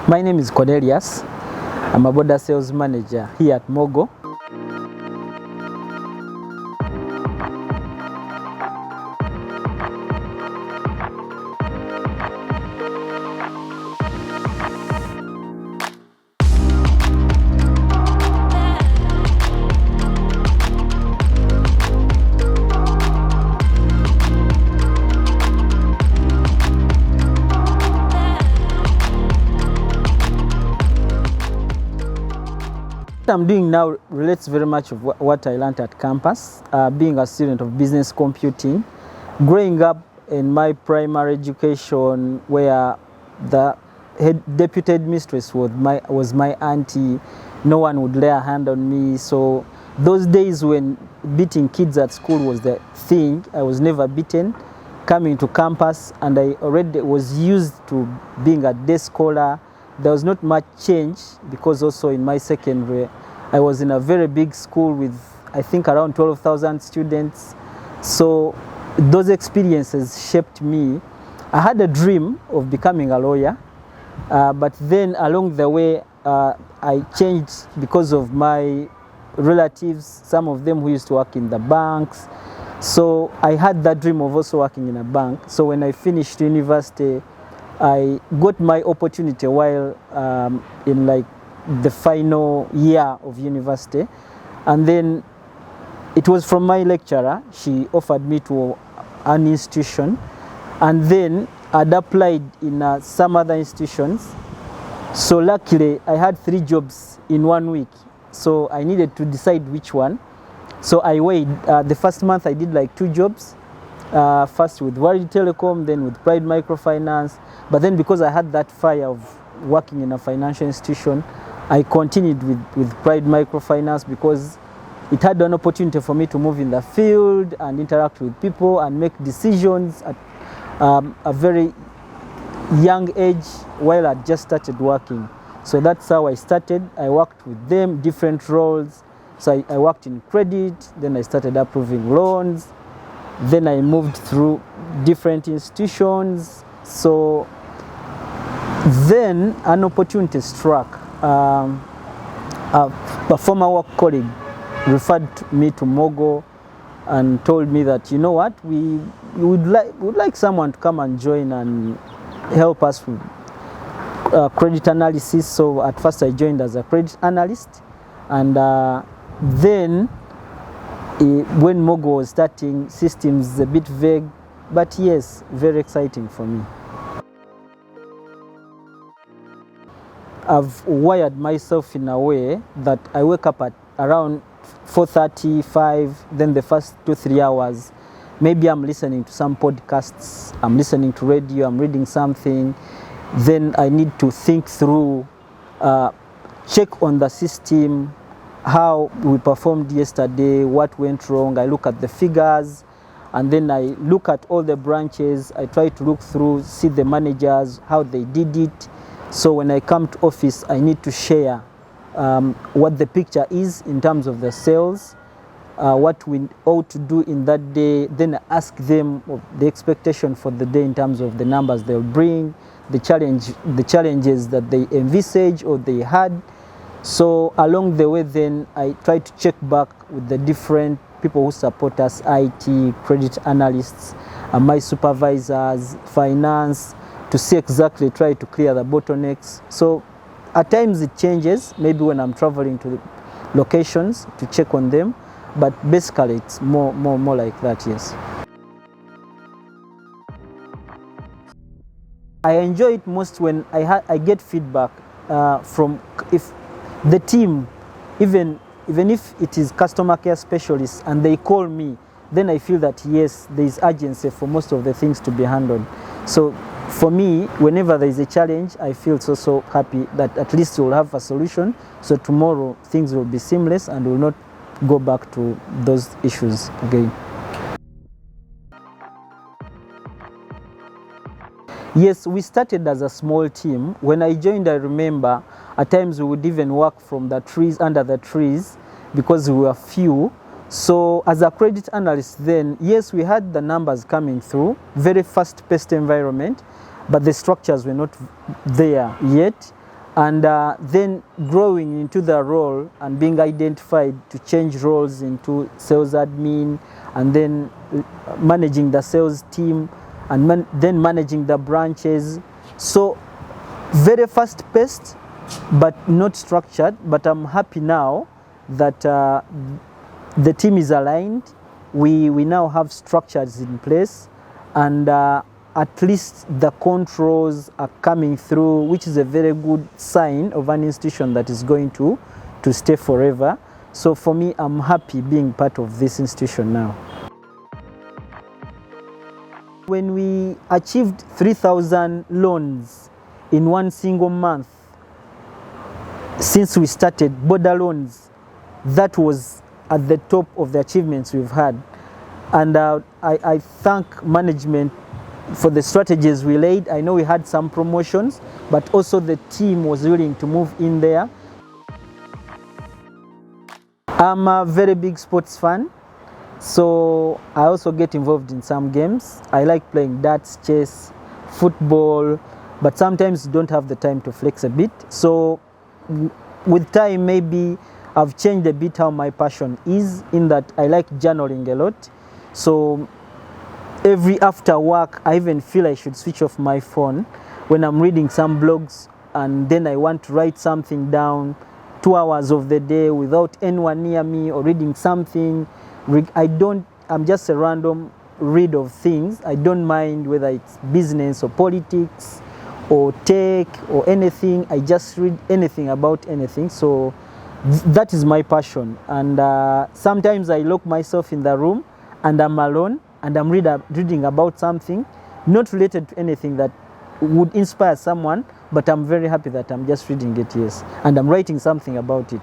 My name is Cornellius. I'm a Boda sales manager here at Mogo. What I'm doing now relates very much of what I learned at campus, being a student of business computing. Growing up in my primary education, where the deputy headmistress was my auntie, no one would lay a hand on me. So those days when beating kids at school was the thing, I was never beaten. Coming to campus, and I already was used to being a day scholar. There was not much change because also in my secondary, I was in a very big school with, I think, around 12,000 students. So those experiences shaped me. I had a dream of becoming a lawyer, but then along the way, I changed because of my relatives, some of them who used to work in the banks. So I had that dream of also working in a bank. So when I finished university, I got my opportunity while in like the final year of university, and then it was from my lecturer. She offered me to an institution, and then I'd applied in some other institutions. So luckily I had 3 jobs in 1 week, so I needed to decide which one. So I weighed, the first month I did like 2 jobs, first with World Telecom, then with Pride Microfinance. But then because I had that fire of working in a financial institution, I continued with Pride Microfinance because it had an opportunity for me to move in the field and interact with people and make decisions at a very young age while I just started working. So that's how I started. I worked with them, different roles. So I worked in credit, then I started approving loans, then I moved through different institutions. So then an opportunity struck. A former work colleague referred me to Mogo and told me that, you know what, we would like someone to come and join and help us with credit analysis. So at first I joined as a credit analyst, and then when Mogo was starting, systems a bit vague, but yes, very exciting for me. I've wired myself in a way that I wake up at around 4:35, then the first 2-3 hours, maybe I'm listening to some podcasts, I'm listening to radio, I'm reading something, then I need to think through, check on the system, how we performed yesterday, what went wrong. I look at the figures, and then I look at all the branches. I try to look through, see the managers, how they did it. So when I come to office, I need to share what the picture is in terms of the sales, what we ought to do in that day. Then I ask them the expectation for the day in terms of the numbers they'll bring, the challenges that they envisage or they had. So along the way, then I try to check back with the different people who support us, IT, credit analysts, my supervisors, finance, to see exactly, try to clear the bottlenecks. So at times it changes, maybe when I'm traveling to the locations to check on them, but basically it's more like that, yes. I enjoy it most when I get feedback from if the team, even if it is customer care specialists and they call me, then I feel that yes, there is urgency for most of the things to be handled. So for me, whenever there is a challenge, I feel so happy that at least we'll have a solution. So tomorrow things will be seamless and we'll not go back to those issues again. Yes, we started as a small team. When I joined, I remember at times we would even work from the trees, under the trees, because we were few. So as a credit analyst then, yes, we had the numbers coming through, very fast-paced environment, but the structures were not there yet. and then growing into the role and being identified to change roles into sales admin, and then managing the sales team, and then managing the branches. So very fast paced but not structured, but I'm happy now that the team is aligned. We now have structures in place, and at least the controls are coming through, which is a very good sign of an institution that is going to stay forever. So for me, I'm happy being part of this institution now. When we achieved 3,000 loans in one single month since we started Boda loans, that was at the top of the achievements we've had. And I thank management for the strategies we laid. I know we had some promotions, but also the team was willing to move in there. I'm a very big sports fan, so I also get involved in some games. I like playing darts, chess, football, but sometimes don't have the time to flex a bit. So with time, maybe I've changed a bit how my passion is, in that I like journaling a lot. So every after work, I even feel I should switch off my phone when I'm reading some blogs, and then I want to write something down, 2 hours of the day without anyone near me, or reading something. I'm just a random read of things. I don't mind whether it's business or politics or tech or anything. I just read anything about anything. So that is my passion. And sometimes I lock myself in the room and I'm alone, and I'm reading about something not related to anything that would inspire someone, but I'm very happy that I'm just reading it, yes, and I'm writing something about it.